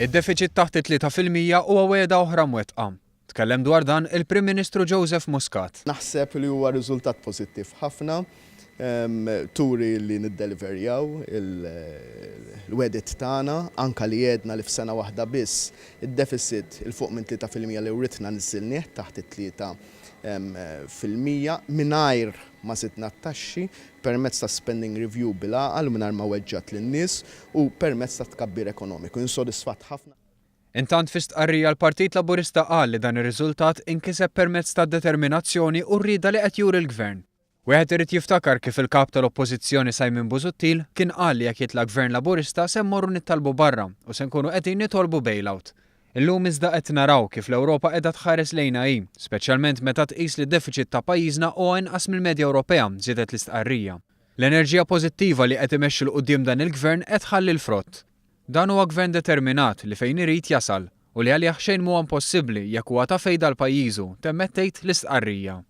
Id-deficit taħt 3% huwa wegħda oħra mwettqa. Tkellem dwar dan il-Prim Ministru Joseph Muscat. Naħseb li huwa riżultat pożittiv ħafna, turi li niddeliverjaw il-wedit tagħna, anke li għedna li f'sena waħda biss id-deficit il-fuq minn 3% li writna niżilnieh taħt it-3% mingħajr ma zidna t-taxxi permezz ta' spending review bil-għaqal u mingħajr ma weġġat lin-nies u permezz ta' tkabbir ekonomiku. Insodisfatt ħafna. Intant fi stqarrija l-Partit Laburista qal li dan ir-riżultat inkiseb permezz ta' determinazzjoni u rrieda li qed juri l-Gvern. Wieħed irid jiftakar kif il-kap tal-Oppożizzjoni Simon Busuttil kien qal li jekk jitla' Gvern Laburista se mmorru nittalbu barra u se nkunu qegħdin nitolbu bailout. Illum iżda qed naraw kif l-Ewropa qiegħda tħares lejna hi, speċjalment meta tqis li d-deficit ta' pajjiżna huwa inqas mill-medja Ewropea, żiedet l-istqarrija. L-enerġija pożittiva li qed imexxi l quddiem dan il-Gvern qed tħalli l-frott. Dan huwa Gvern determinat li fejn irid jasal u li għalih xejn mhuwa impossibbli jekk huwa ta' fejda l-pajjiżu temmet tgħid l-istqarrija.